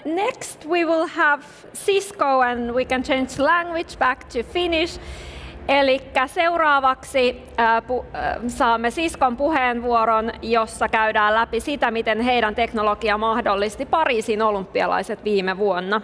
Next we will have Cisco and we can change language back to Finnish. Elikkä seuraavaksi saamme Ciscon puheenvuoron, jossa käydään läpi sitä, miten heidän teknologia mahdollisti Pariisin olympialaiset viime vuonna.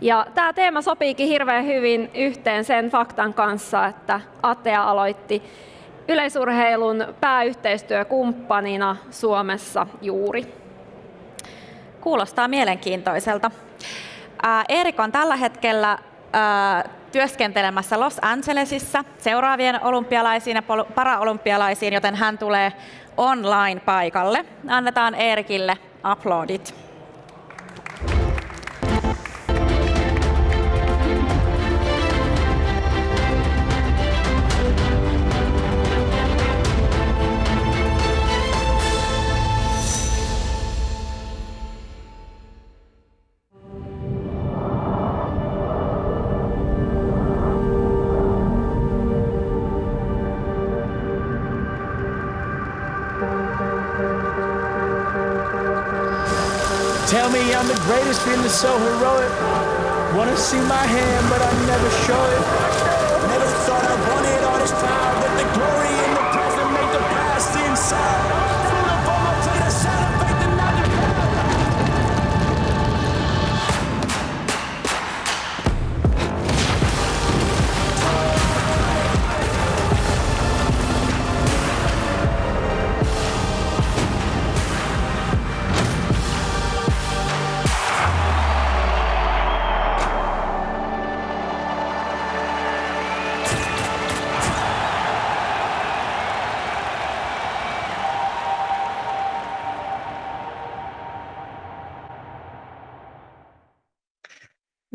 Ja tämä teema sopiikin hirveän hyvin yhteen sen faktan kanssa, että Atea aloitti yleisurheilun pääyhteistyökumppanina Suomessa juuri. Kuulostaa mielenkiintoiselta. Erik on tällä hetkellä työskentelemässä Los Angelesissa seuraavien olympialaisiin ja paraolympialaisiin, joten hän tulee online paikalle. Annetaan Erikille aplodit. Tell me I'm the greatest, feeling so heroic. Wanna see my hand, but I never show it. Never thought I wanted all this time, but the glory in the present make the past inside. Full of all my plate, I celebrate the night.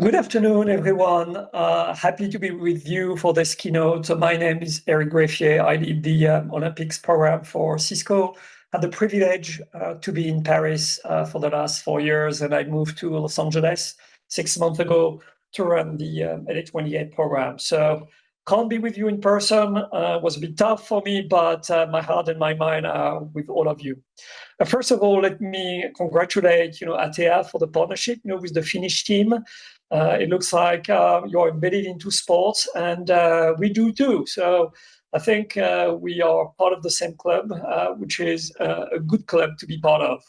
Good afternoon, everyone. Happy to be with you for this keynote. So my name is Eric Greffier. I lead the Olympics program for Cisco. Had the privilege to be in Paris for the last 4 years, and I moved to Los Angeles 6 months ago to run the LA28 program. So can't be with you in person. Was a bit tough for me, but my heart and my mind are with all of you. First of all, let me congratulate Atea for the partnership with the Finnish team. It looks like you're embedded into sports, and we do too. So I think we are part of the same club, which is a good club to be part of.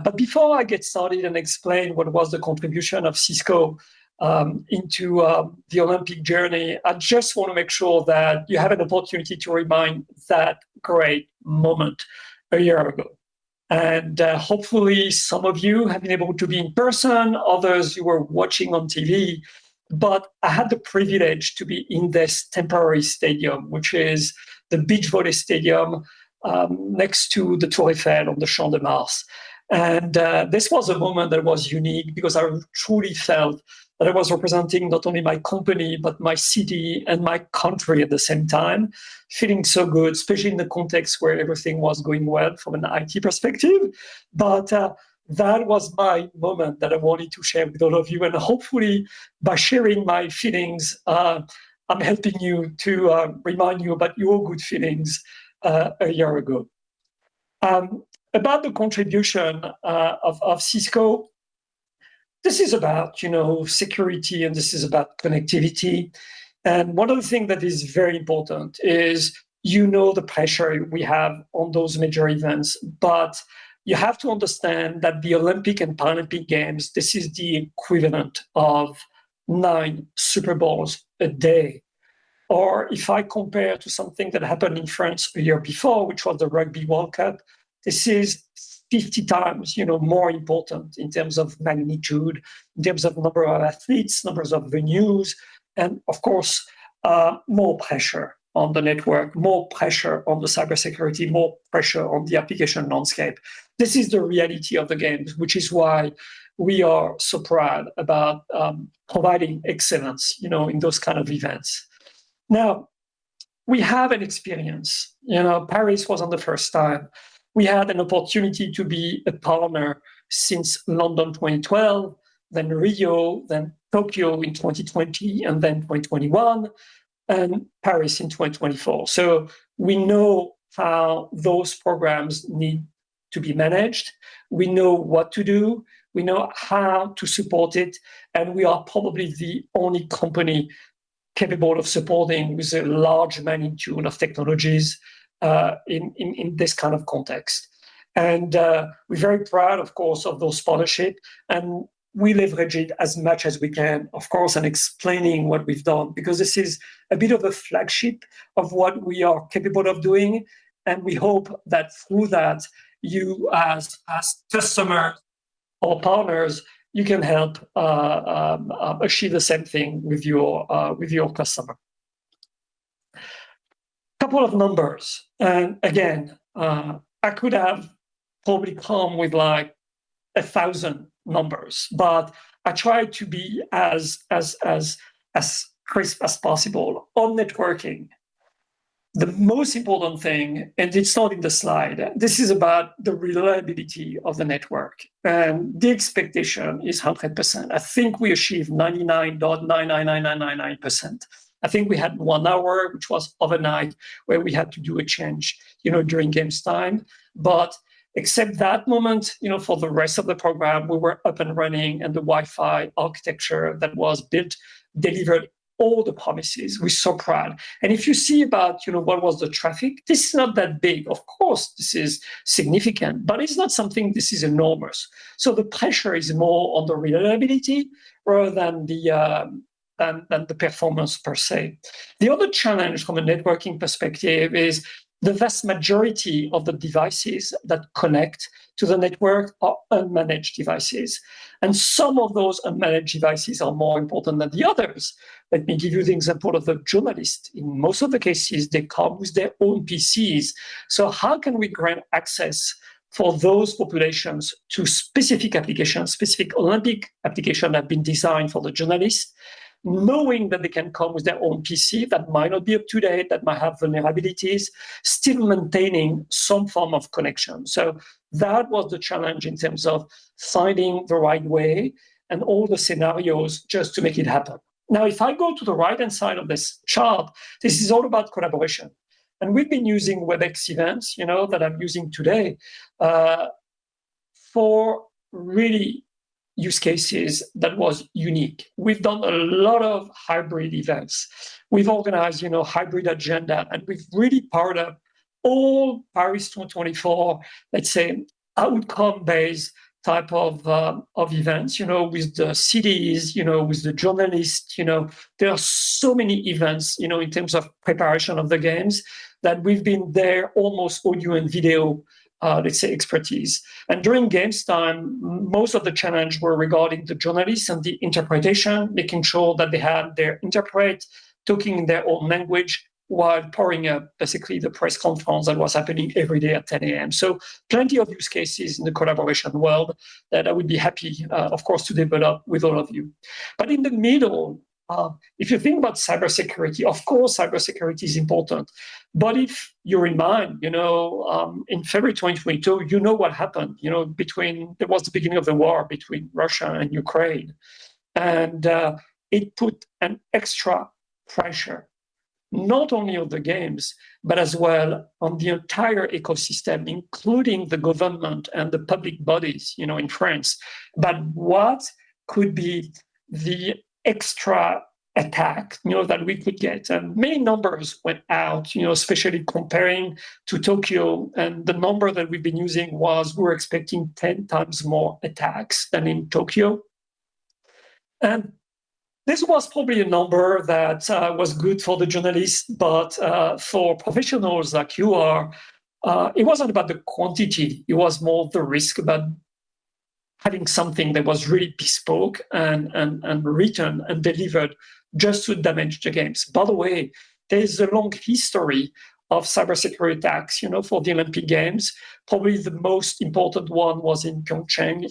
But before I get started and explain what was the contribution of Cisco into the Olympic journey, I just want to make sure that you have an opportunity to remind that great moment a year ago. And hopefully some of you have been able to be in person, others you were watching on TV, but I had the privilege to be in this temporary stadium, which is the beach volley stadium next to the Tour Eiffel on the Champ de Mars. And this was a moment that was unique because I truly felt that I was representing not only my company, but my city and my country at the same time, feeling so good, especially in the context where everything was going well from an IT perspective. But that was my moment that I wanted to share with all of you. And hopefully by sharing my feelings, I'm helping you to remind you about your good feelings a year ago. About the contribution of Cisco, this is about, security, and this is about connectivity. And one of the things that is very important is, the pressure we have on those major events, but you have to understand that the Olympic and Paralympic Games, this is the equivalent of 9 Super Bowls a day. Or if I compare to something that happened in France a year before, which was the Rugby World Cup, this is 50 times, more important in terms of magnitude, in terms of number of athletes, numbers of venues, and of course, more pressure on the network, more pressure on the cybersecurity, more pressure on the application landscape. This is the reality of the games, which is why we are so proud about providing excellence, in those kind of events. Now, we have an experience. Paris wasn't the first time. We had an opportunity to be a partner since London 2012, then Rio, then Tokyo in 2020, and then 2021, and Paris in 2024. So we know how those programs need to be managed. We know what to do. We know how to support it. And we are probably the only company capable of supporting with a large magnitude of technologies in this kind of context. And we're very proud, of course, of those partnerships. And we leverage it as much as we can, of course, and explaining what we've done, because this is a bit of a flagship of what we are capable of doing. And we hope that through that, you as customers or partners, you can help achieve the same thing with your customer. Couple of numbers, and again, I could have probably come with like 1,000 numbers, but I try to be as crisp as possible on networking. The most important thing, and it's not in the slide, this is about the reliability of the network. And the expectation is 100%. I think we achieved 99.99999%. I think we had 1 hour, which was overnight, where we had to do a change, during games time. But except that moment, for the rest of the program, we were up and running, and the Wi-Fi architecture that was built delivered all the promises. We're so proud. And if you see about, what was the traffic, this is not that big. Of course, this is significant, but it's not something this is enormous. So the pressure is more on the reliability rather than the performance per se. The other challenge from a networking perspective is the vast majority of the devices that connect to the network are unmanaged devices. And some of those unmanaged devices are more important than the others. Let me give you the example of the journalist. In most of the cases, they come with their own PCs. So how can we grant access for those populations to specific applications, specific Olympic applications that have been designed for the journalists, knowing that they can come with their own PC that might not be up to date, that might have vulnerabilities, still maintaining some form of connection. So that was the challenge in terms of finding the right way and all the scenarios just to make it happen. Now, if I go to the right-hand side of this chart, this is all about collaboration. And we've been using WebEx events, that I'm using today for really use cases that was unique. We've done a lot of hybrid events. We've organized, hybrid agenda, and we've really powered up all Paris 2024, let's say, outcome-based type of events, with the cities, with the journalists, there are so many events, in terms of preparation of the games that we've been there almost audio and video, let's say, expertise. And during games time, most of the challenge were regarding the journalists and the interpretation, making sure that they had their interpret talking in their own language while pouring up basically the press conference that was happening every day at 10 a.m. So plenty of use cases in the collaboration world that I would be happy, of course, to develop with all of you. But in the middle, if you think about cybersecurity, of course, cybersecurity is important. But if you remind, in February 2022, what happened, there was the beginning of the war between Russia and Ukraine. And it put an extra pressure, not only on the games, but as well on the entire ecosystem, including the government and the public bodies, in France. But what could be the extra attack, that we could get? And many numbers went out, especially comparing to Tokyo. And the number that we've been using was we were expecting 10 times more attacks than in Tokyo. And this was probably a number that was good for the journalists, but for professionals like you are, it wasn't about the quantity. It was more the risk about having something that was really bespoke and written and delivered just to damage the games. By the way, there's a long history of cybersecurity attacks, for the Olympic Games. Probably the most important one was in Pyeongchang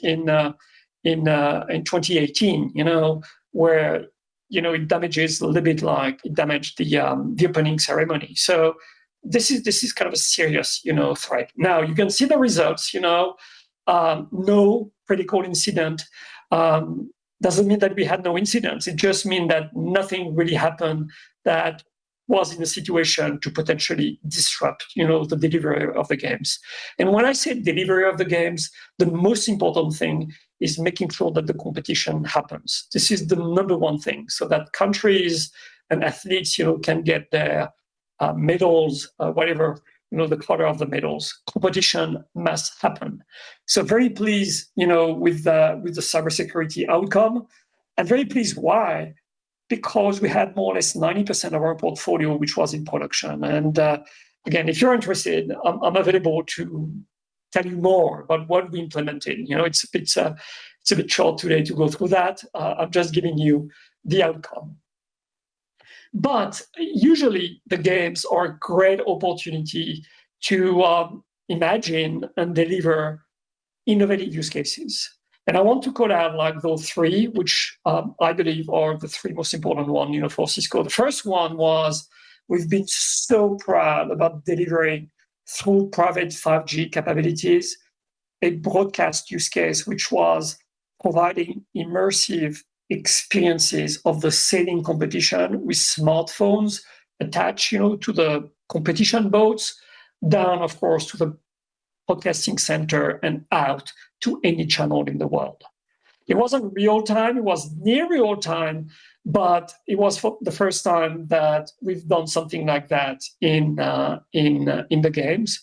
in 2018, where it damages a little bit like it damaged the opening ceremony. So this is kind of a serious threat. Now you can see the results. No critical incident doesn't mean that we had no incidents. It just means that nothing really happened that was in a situation to potentially disrupt, the delivery of the games. And when I say delivery of the games, the most important thing is making sure that the competition happens. This is the number one thing, so that countries and athletes, can get their medals, whatever, the color of the medals. Competition must happen. So very pleased, with the cybersecurity outcome, and very pleased why? Because we had more or less 90% of our portfolio which was in production. And again, if you're interested, I'm available to tell you more about what we implemented. It's a bit short today to go through that. I'm just giving you the outcome. But usually the games are a great opportunity to imagine and deliver innovative use cases. And I want to call out like those three, which I believe are the three most important ones, for Cisco. The first one was we've been so proud about delivering through private 5G capabilities a broadcast use case, which was providing immersive experiences of the sailing competition with smartphones attached, to the competition boats, down, of course, to the broadcasting center and out to any channel in the world. It wasn't real time, it was near real time, but it was for the first time that we've done something like that in the games.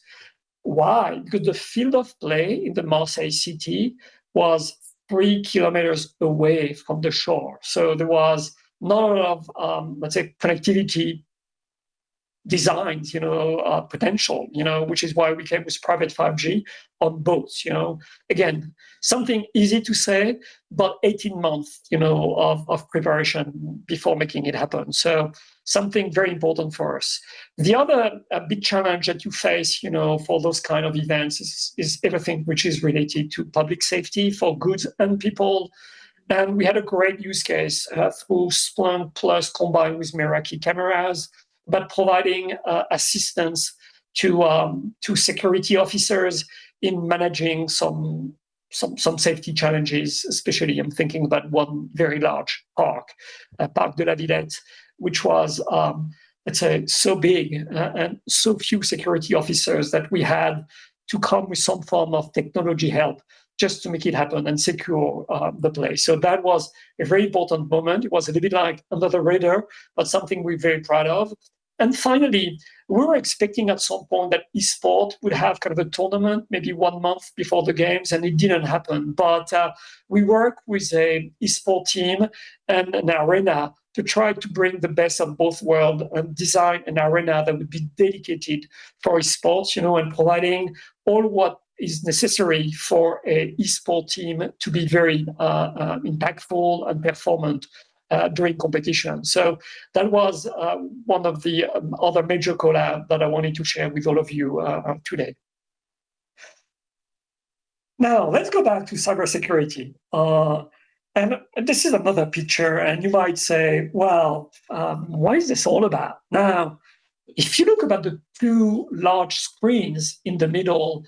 Why? Because the field of play in the Marseille city was 3 kilometers away from the shore. So there was not a lot of, let's say, connectivity designs, potential, which is why we came with private 5G on boats, Again, something easy to say, but 18 months, of preparation before making it happen. So something very important for us. The other big challenge that you face, for those kind of events is everything which is related to public safety for goods and people. And we had a great use case through Splunk Plus combined with Meraki cameras, but providing assistance to security officers in managing some safety challenges. Especially, I'm thinking about one very large park, Parc de la Villette, which was, let's say, so big and so few security officers that we had to come with some form of technology help just to make it happen and secure the place. So that was a very important moment. It was a little bit like under the radar, but something we're very proud of. And finally, we were expecting at some point that eSport would have kind of a tournament, maybe 1 month before the games, and it didn't happen. But we worked with a eSport team and an arena to try to bring the best of both worlds and design an arena that would be dedicated for esports, and providing all what is necessary for a eSport team to be very impactful and performant during competition. So that was one of the other major collabs that I wanted to share with all of you today. Now, let's go back to cybersecurity. And this is another picture, and you might say, well, what is this all about? Now, if you look about the two large screens in the middle,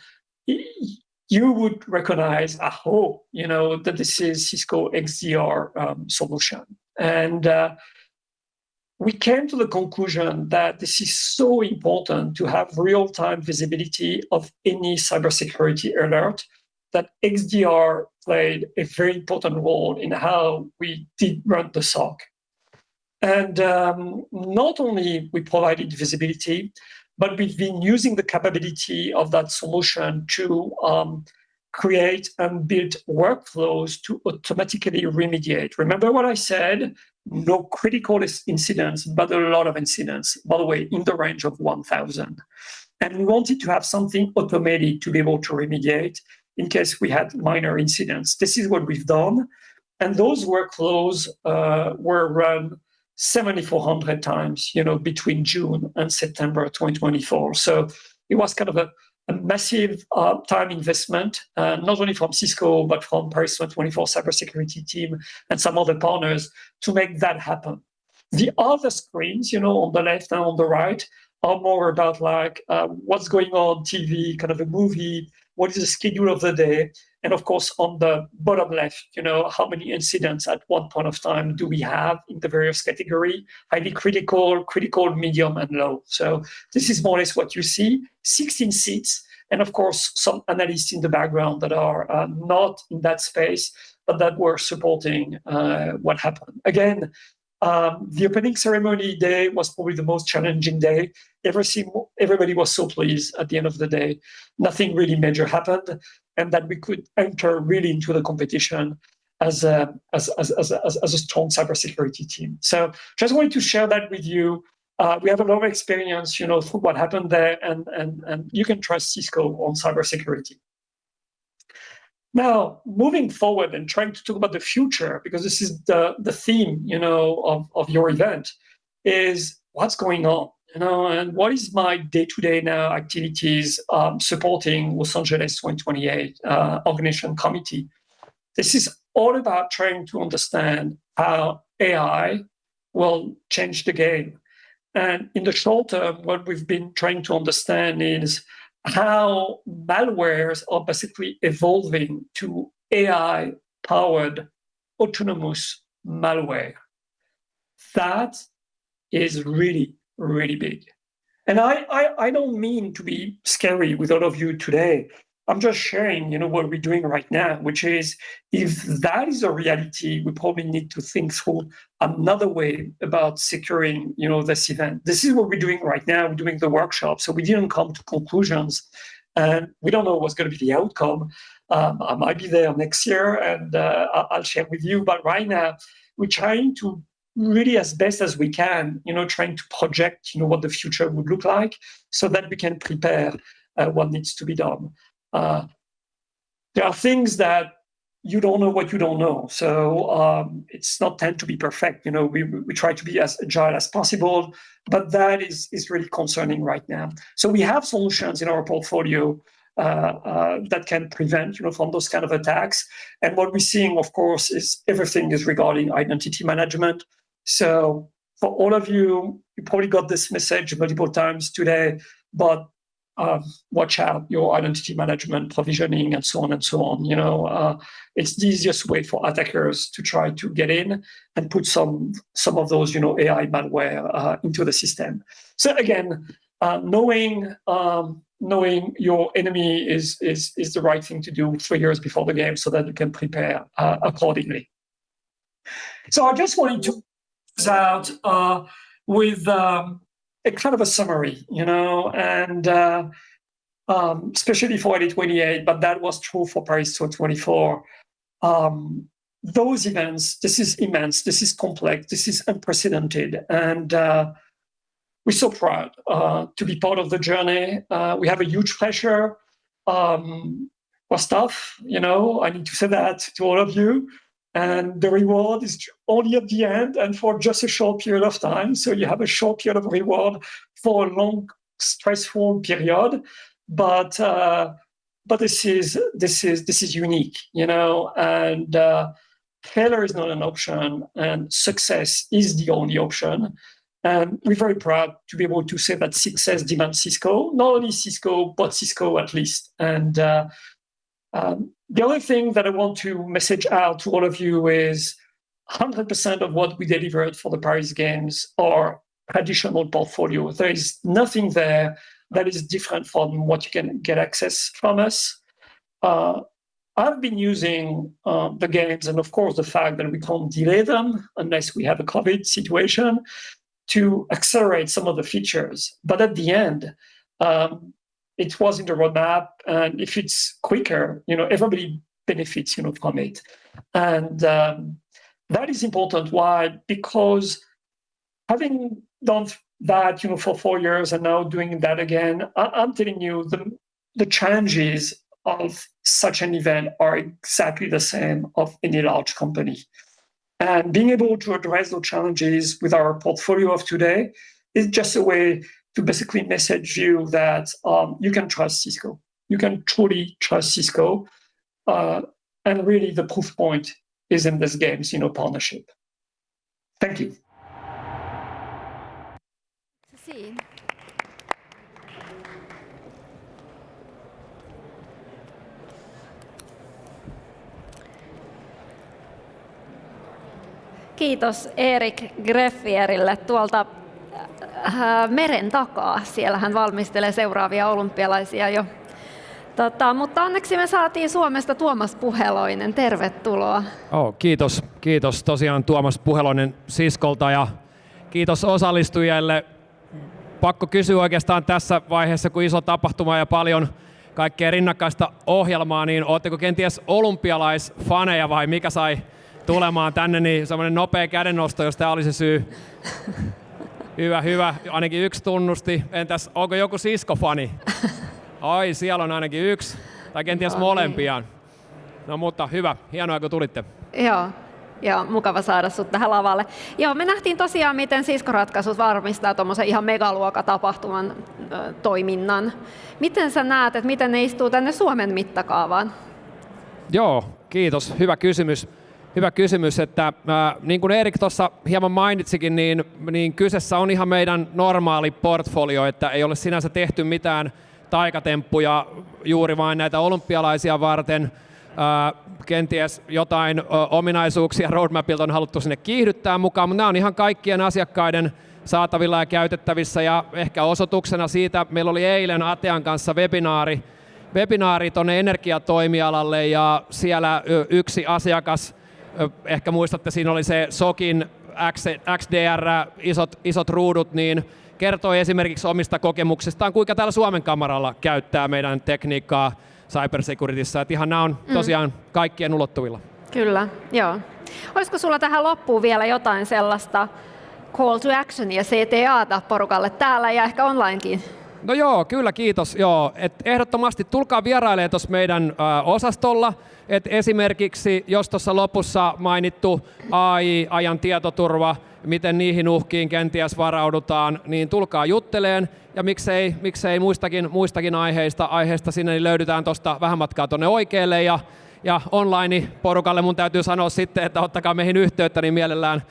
you would recognize, that this is Cisco XDR solution. And we came to the conclusion that this is so important to have real-time visibility of any cybersecurity alert that XDR played a very important role in how we did run the SOC. And not only we provided visibility, but we've been using the capability of that solution to create and build workflows to automatically remediate. Remember what I said? No critical incidents, but a lot of incidents, by the way, in the range of 1,000. And we wanted to have something automated to be able to remediate in case we had minor incidents. This is what we've done. And those workflows were run 7,400 times, between June and September 2024. So it was kind of a massive time investment, not only from Cisco, but from Paris 2024 cybersecurity team and some other partners to make that happen. The other screens, on the left and on the right, are more about like what's going on TV, kind of a movie, what is the schedule of the day. And of course, on the bottom left, how many incidents at one point of time do we have in the various category: highly critical, medium, and low. So this is more or less what you see: 16 seats, and of course, some analysts in the background that are not in that space, but that were supporting what happened. Again, the opening ceremony day was probably the most challenging day. Everybody was so pleased at the end of the day. Nothing really major happened, and that we could enter really into the competition as a strong cybersecurity team. So just wanted to share that with you. We have a lot of experience, through what happened there, and you can trust Cisco on cybersecurity. Now, moving forward and trying to talk about the future, because this is the theme, of your event, is what's going on, and what is my day-to-day now activities supporting Los Angeles 2028 Organization Committee. This is all about trying to understand how AI will change the game. And in the short term, what we've been trying to understand is how malwares are basically evolving to AI-powered autonomous malware. That is really, really big. And I don't mean to be scary with all of you today. I'm just sharing, what we're doing right now, which is, if that is a reality, we probably need to think through another way about securing, this event. This is what we're doing right now. We're doing the workshop, so we didn't come to conclusions, and we don't know what's going to be the outcome. I might be there next year, and I'll share with you. But right now, we're trying to really, as best as we can, trying to project, what the future would look like, so that we can prepare what needs to be done. There are things that you don't know what you don't know. So it's not tend to be perfect. We try to be as agile as possible, but that is really concerning right now. So we have solutions in our portfolio that can prevent, from those kind of attacks. And what we're seeing, of course, is everything is regarding identity management. So for all of you, you probably got this message multiple times today, but watch out your identity management, provisioning, and so on and so on. It's the easiest way for attackers to try to get in and put some of those, AI malware into the system. So again, knowing your enemy is the right thing to do 3 years before the game, so that you can prepare accordingly. So I just wanted to close out with a kind of a summary, and especially for 2028, but that was true for Paris 2024. Those events, this is immense, this is complex, this is unprecedented, and we're so proud to be part of the journey. We have a huge pressure. Was tough, I need to say that to all of you. And the reward is only at the end and for just a short period of time. So you have a short period of reward for a long, stressful period. But this is unique, and failure is not an option, and success is the only option. And we're very proud to be able to say that success demands Cisco, not only Cisco, but Cisco at least. And the other thing that I want to message out to all of you is 100% of what we delivered for the Paris Games are traditional portfolio. There is nothing there that is different from what you can get access from us. I've been using the games, and of course the fact that we can't delay them unless we have a COVID situation, to accelerate some of the features. But at the end, it was in the roadmap, and if it's quicker, everybody benefits, from it. And that is important. Why? Because having done that, for 4 years and now doing that again, I'm telling you, the challenges of such an event are exactly the same of any large company. And being able to address those challenges with our portfolio of today is just a way to basically message you that you can trust Cisco. You can truly trust Cisco. And really the proof point is in this games, partnership. Thank you. Kiitos Erik Greffierille tuolta meren takaa. Siellä hän valmistelee seuraavia olympialaisia jo. Mutta onneksi me saatiin Suomesta Tuomas Puheloinen. Tervetuloa. Kiitos tosiaan Tuomas Puheloinen Ciscolta ja kiitos osallistujille. Pakko kysyä oikeastaan tässä vaiheessa, kun iso tapahtuma ja paljon kaikkea rinnakkaista ohjelmaa, niin ootteko kenties olympialaisfaneja vai mikä sai tulemaan tänne, niin semmoinen nopea kädennosto, jos tämä oli se syy. Hyvä. Ainakin yksi tunnusti. Entäs, onko joku Cisco-fani? Ai, siellä on ainakin yksi. Tai kenties molempia. No mutta hyvä. Hienoa, kun tulitte. Joo, mukava saada sut tähän lavalle. Joo, me nähtiin tosiaan, miten Cisco-ratkaisut varmistaa tuommoisen ihan megaluokatapahtuman toiminnan. Miten sä näet, että miten ne istuu tänne Suomen mittakaavaan? Joo, kiitos. Hyvä kysymys, että niin kuin Erik tuossa hieman mainitsikin, niin kyseessä on ihan meidän normaali portfolio, että ei ole sinänsä tehty mitään taikatemppuja juuri vain näitä olympialaisia varten. Kenties jotain ominaisuuksia roadmapilta on haluttu sinne kiihdyttää mukaan, mutta nämä on ihan kaikkien asiakkaiden saatavilla ja käytettävissä, ja ehkä osoituksena siitä meillä oli eilen Atean kanssa webinaari tuonne energiatoimialalle, ja siellä yksi asiakas, ehkä muistatte, siinä oli se SOKin XDR, isot ruudut, niin kertoi esimerkiksi omista kokemuksistaan, kuinka täällä Suomen kamaralla käyttää meidän tekniikkaa cybersecurityssä, että ihan nämä on tosiaan kaikkien ulottuvilla. Kyllä, joo. Olisiko sulla tähän loppuun vielä jotain sellaista call to actionia CTA:ta porukalle täällä ja ehkä onlinekin? No joo, kyllä kiitos. Joo. Ehdottomasti tulkaa vierailemaan tuossa meidän osastolla. Esimerkiksi jos tuossa lopussa mainittu AI, ajan tietoturva, miten niihin uhkiin kenties varaudutaan, niin tulkaa jutteleen. Ja miksei muistakin aiheista sinne, niin löydetään tuosta vähän matkaa tuonne oikealle. Ja online-porukalle mun täytyy sanoa sitten, että ottakaa meihin yhteyttä, niin mielellään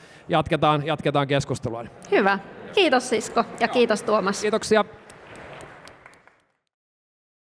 jatketaan keskustelua. Hyvä. Kiitos Cisco ja kiitos Tuomas. Kiitoksia.